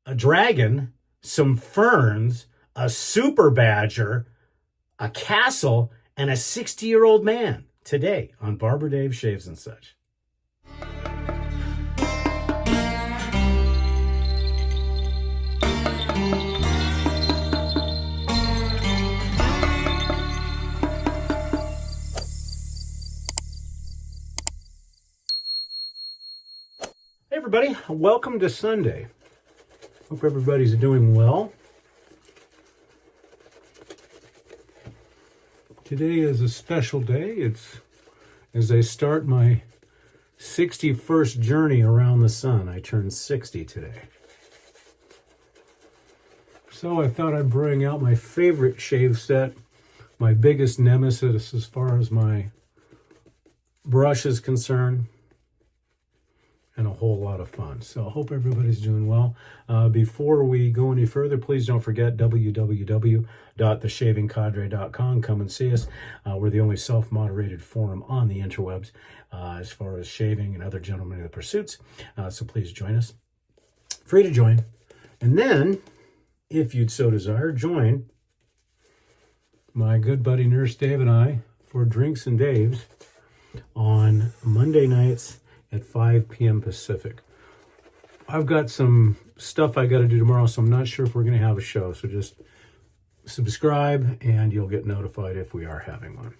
a dragon, some ferns, a super badger, a castle, and a 60-year-old man today on Barber Dave Shaves and Such. Hey everybody, welcome to Sunday. Hope everybody's doing well. Today is a special day. It's as I start my 61st journey around the sun. I turned 60 today. So I thought I'd bring out my favorite shave set, my biggest nemesis as far as my brush is concerned, and a whole lot of fun. So I hope everybody's doing well. Before we go any further, please don't forget www.theshavingcadre.com. Come and see us. We're the only self-moderated forum on the interwebs as far as shaving and other gentlemanly pursuits. So please join us. Free to join. And then, if you'd so desire, join my good buddy Nurse Dave and I for Drinks and Daves on Monday nights at 5 p.m. Pacific. I've got some stuff I got to do tomorrow, so I'm not sure if we're going to have a show. So just subscribe and you'll get notified if we are having one.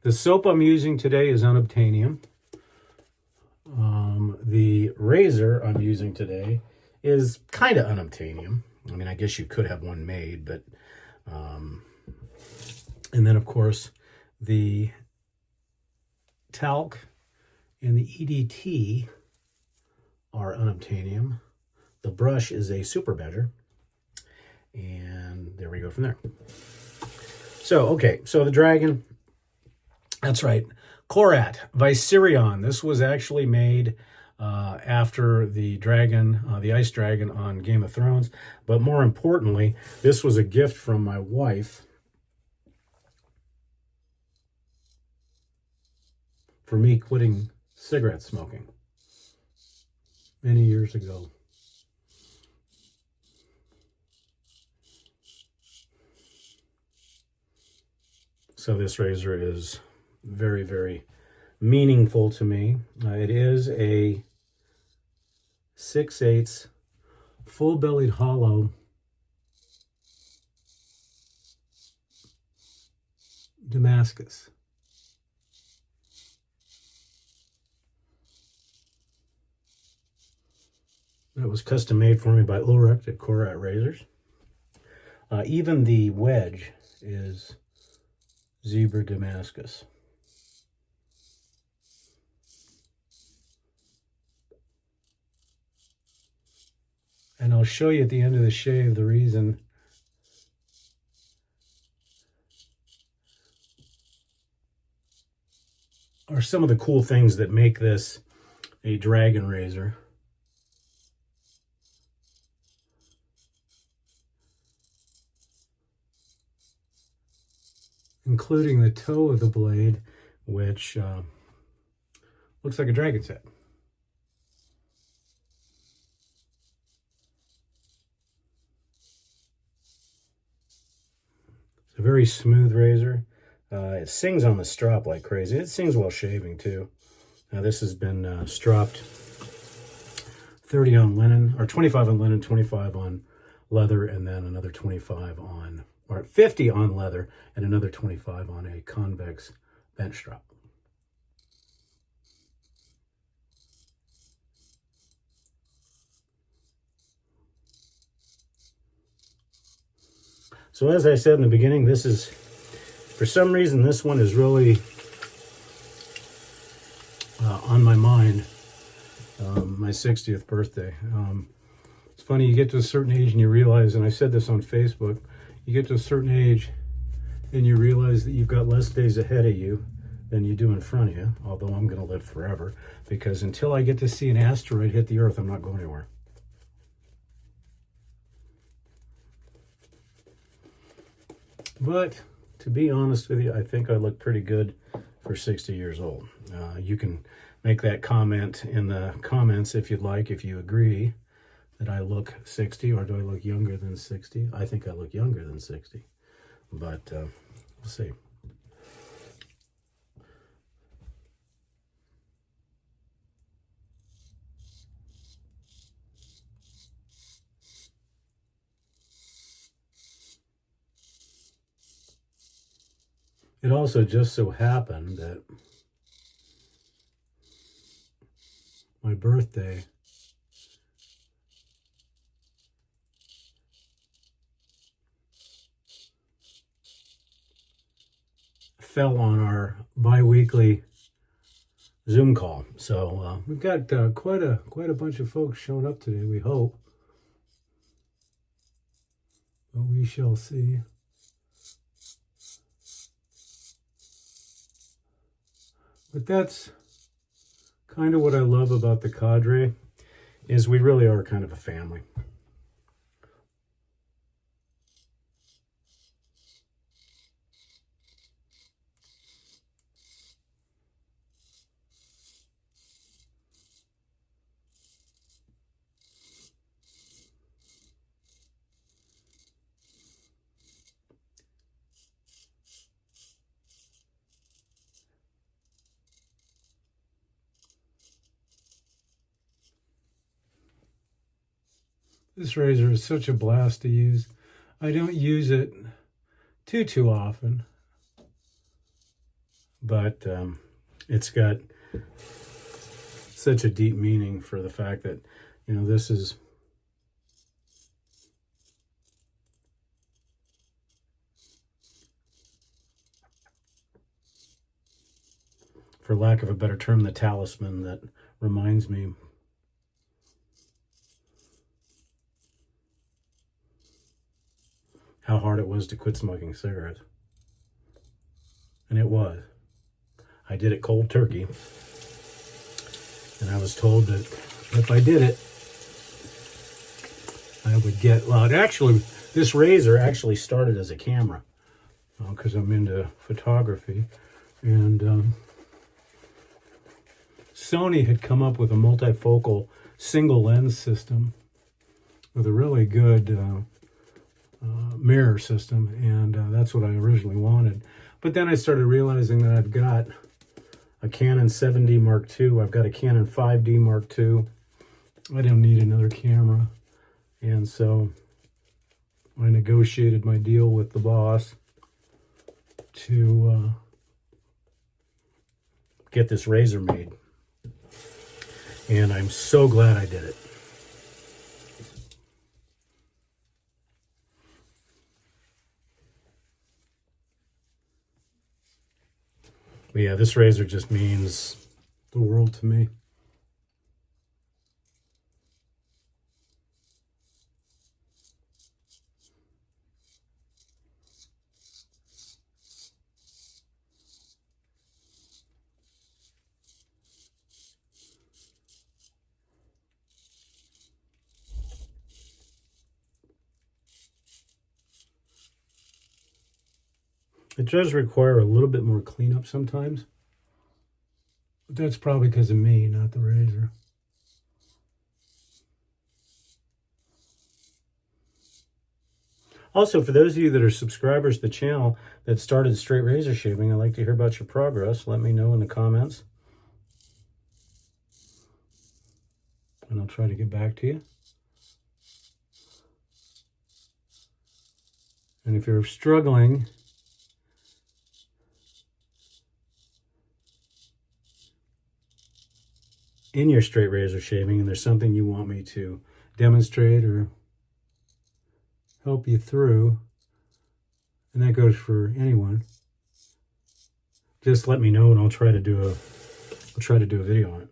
The soap I'm using today is unobtainium. The razor I'm using today is kind of unobtainium. I mean, I guess you could have one made, but, and then of course the talc and the EDT are unobtainium. The brush is a super badger, and there we go from there. So, okay, so the dragon, that's right, Korat Viserion. This was actually made after the dragon, the ice dragon on Game of Thrones. But more importantly, this was a gift from my wife for me quitting cigarette smoking many years ago. So this razor is very, very meaningful to me. It is a 6/8 full-bellied hollow Damascus. That was custom made for me by Ulrich at Korat Razors. Even the wedge is zebra Damascus. And I'll show you at the end of the shave the reason or some of the cool things that make this a dragon razor. Including the toe of the blade, which looks like a dragon's head. A very smooth razor. It sings on the strop like crazy. It sings while shaving too. Now this has been stropped 30 on linen, or 25 on linen, 25 on leather, and then another 25 on, or 50 on leather, and another 25 on a convex bench strap. So as I said in the beginning, this is, for some reason, this one is really on my mind. My 60th birthday. It's funny, you get to a certain age and you realize, and I said this on Facebook, you get to a certain age and you realize that you've got less days ahead of you than you do in front of you, although I'm going to live forever, because until I get to see an asteroid hit the Earth, I'm not going anywhere. But to be honest with you, I think I look pretty good for 60 years old. You can make that comment in the comments if you'd like, if you agree that I look 60, or do I look younger than 60? I think I look younger than 60, but we'll see. It also just so happened that my birthday fell on our bi-weekly Zoom call. So we've got quite a bunch of folks showing up today, we hope. But we shall see. But that's kind of what I love about the cadre, is we really are kind of a family. This razor is such a blast to use. I don't use it too often, but it's got such a deep meaning for the fact that, you know, this is for lack of a better term, the talisman that reminds me how hard it was to quit smoking cigarettes. And it was. I did it cold turkey. And I was told that if I did it, I would get, well, it actually, this razor actually started as a camera, because I'm into photography. And Sony had come up with a multifocal single lens system with a really good mirror system, and that's what I originally wanted. But then I started realizing that I've got a Canon 7D Mark II, I've got a Canon 5D Mark II. I don't need another camera, and so I negotiated my deal with the boss to get this razor made, and I'm so glad I did it. But yeah, this razor just means the world to me. It does require a little bit more cleanup sometimes, but that's probably because of me, not the razor. Also, for those of you that are subscribers to the channel that started straight razor shaving, I'd like to hear about your progress. Let me know in the comments, and I'll try to get back to you. And if you're struggling in your straight razor shaving and there's something you want me to demonstrate or help you through, and that goes for anyone, just let me know and I'll try to do a video on it.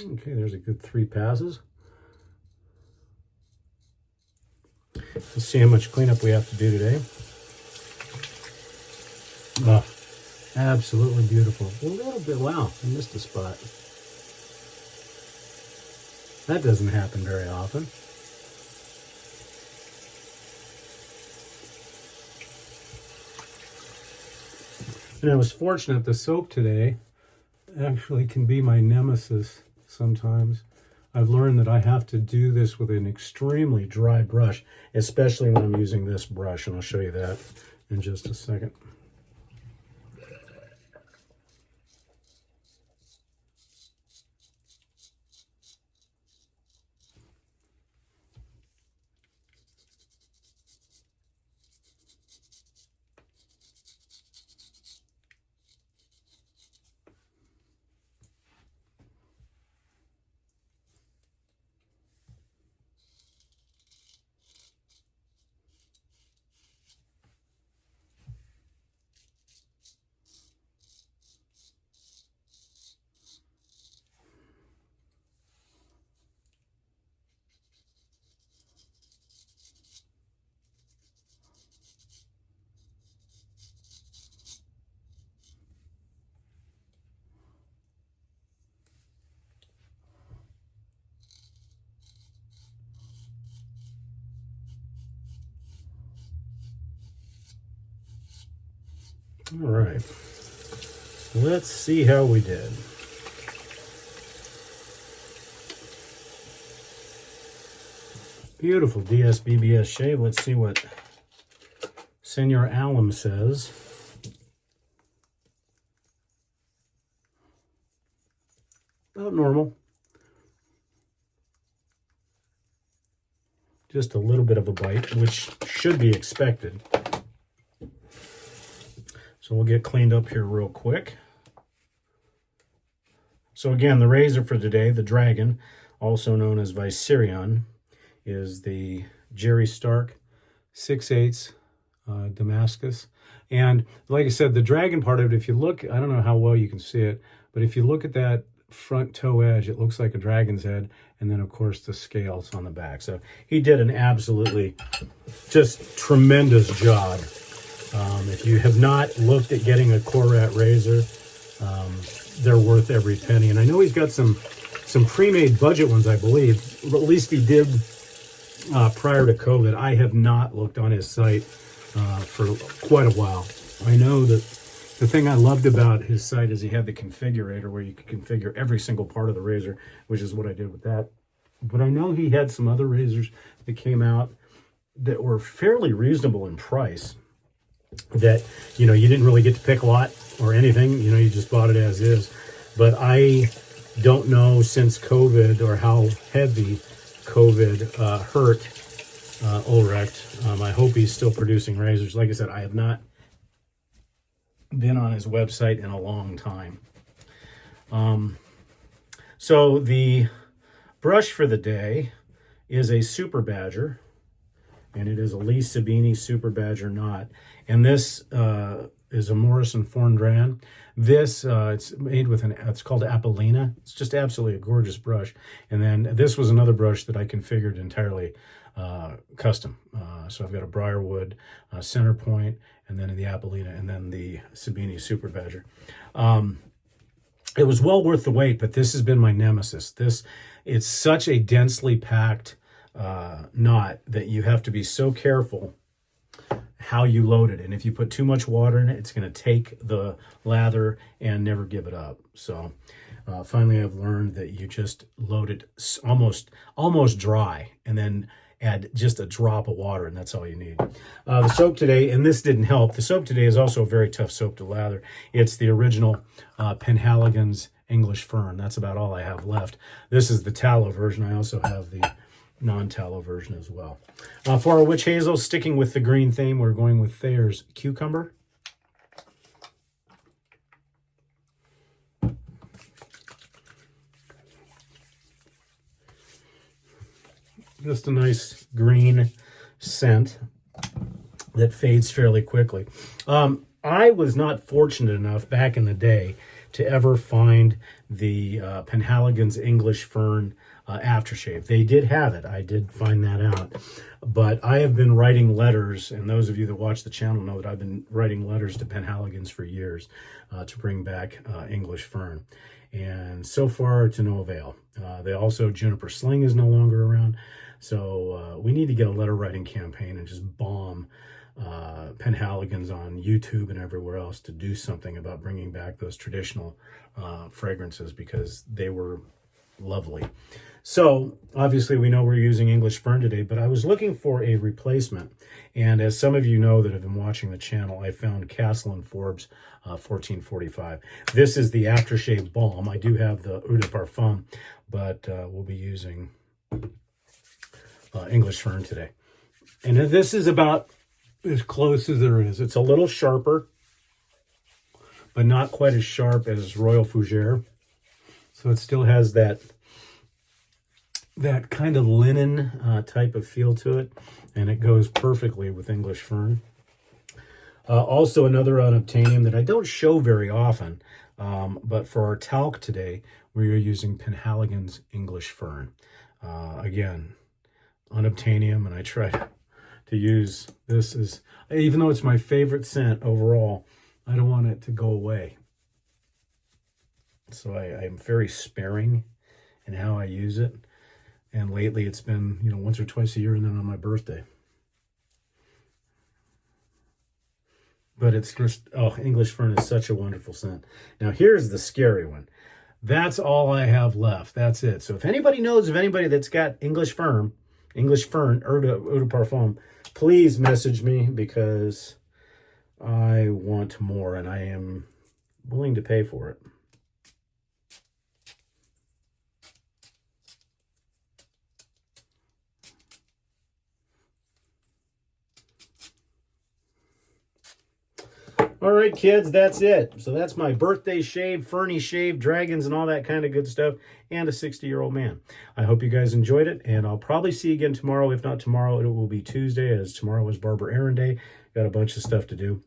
Okay, there's a good 3 passes. Let's see how much cleanup we have to do today. Oh, absolutely beautiful. A little bit, wow, I missed a spot. That doesn't happen very often. And I was fortunate the soap today actually can be my nemesis sometimes. I've learned that I have to do this with an extremely dry brush, especially when I'm using this brush, and I'll show you that in just a second. All right, let's see how we did. Beautiful DSBBS shave. Let's see what Senor Alum says. About normal. Just a little bit of a bite, which should be expected. So we'll get cleaned up here real quick. So again, the razor for today, the Dragon, also known as Viserion, is the Jerry Stark 6/8 Damascus. And like I said, the Dragon part of it, if you look, I don't know how well you can see it, but if you look at that front toe edge, it looks like a dragon's head, and then of course the scales on the back. So he did an absolutely just tremendous job. If you have not looked at getting a Korat razor, they're worth every penny. And I know he's got some pre-made budget ones, I believe. At least he did prior to COVID. I have not looked on his site for quite a while. I know that the thing I loved about his site is he had the configurator where you could configure every single part of the razor, which is what I did with that. But I know he had some other razors that came out that were fairly reasonable in price, that, you know, you didn't really get to pick a lot or anything, you know, you just bought it as is. But I don't know since COVID or how heavy COVID hurt Ulrecht. I hope he's still producing razors. Like I said, I have not been on his website in a long time. So the brush for the day is a Super Badger, and it is a Lee Sabini Super Badger knot. And this is a Morrison Fondran. This, it's made with it's called Apollina. It's just absolutely a gorgeous brush. And then this was another brush that I configured entirely custom. So I've got a Briarwood center point, and then the Apollina, and then the Sabini Super Badger. It was well worth the wait, but this has been my nemesis. It's such a densely packed knot that you have to be so careful how you load it. And if you put too much water in it, it's going to take the lather and never give it up. So finally I've learned that you just load it almost dry, and then add just a drop of water, and that's all you need. The soap today, and this didn't help, the soap today is also a very tough soap to lather. It's the original Penhaligon's English Fern. That's about all I have left. This is the tallow version. I also have the non-tallow version as well. For our witch hazel, sticking with the green theme, we're going with Thayer's Cucumber. Just a nice green scent that fades fairly quickly. I was not fortunate enough back in the day to ever find the Penhaligon's English Fern aftershave. They did have it. I did find that out. But I have been writing letters, and those of you that watch the channel know that I've been writing letters to Penhaligons for years to bring back English fern. And so far, to no avail. They also, juniper sling is no longer around. So we need to get a letter writing campaign and just bomb Penhaligons on YouTube and everywhere else to do something about bringing back those traditional fragrances, because they were lovely. So obviously we know we're using English fern today, but I was looking for a replacement. And as some of you know that have been watching the channel, I found Castle & Forbes 1445. This is the aftershave balm. I do have the Eau de Parfum, but we'll be using English fern today. And this is about as close as there is. It's a little sharper, but not quite as sharp as Royal Fougere. So it still has that kind of linen type of feel to it, and it goes perfectly with English fern. Also another unobtainium that I don't show very often, but for our talc today, we are using Penhaligons English fern. Again, unobtainium, and I try to use this as, even though it's my favorite scent overall, I don't want it to go away. So I'm very sparing in how I use it. And lately it's been, once or twice a year, and then on my birthday. But it's just, English fern is such a wonderful scent. Now here's the scary one. That's all I have left. That's it. So if anybody knows of anybody that's got English fern, Eau de Parfum, please message me, because I want more and I am willing to pay for it. All right, kids, that's it. So that's my birthday shave, ferny shave, dragons, and all that kind of good stuff, and a 60-year-old man. I hope you guys enjoyed it, and I'll probably see you again tomorrow. If not tomorrow, it will be Tuesday, as tomorrow is Barber Aaron Day. Got a bunch of stuff to do.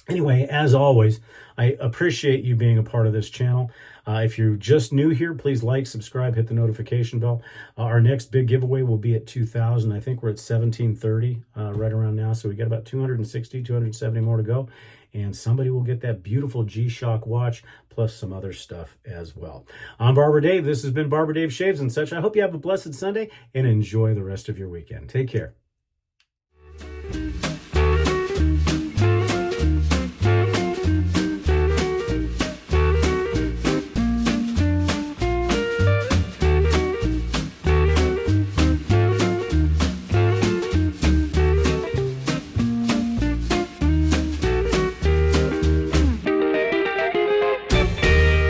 Anyway, as always, I appreciate you being a part of this channel. If you're just new here, please like, subscribe, hit the notification bell. Our next big giveaway will be at 2,000. I think we're at 1,730 right around now. So we got about 260, 270 more to go. And somebody will get that beautiful G-Shock watch, plus some other stuff as well. I'm Barber Dave. This has been Barber Dave Shaves and such. I hope you have a blessed Sunday and enjoy the rest of your weekend. Take care.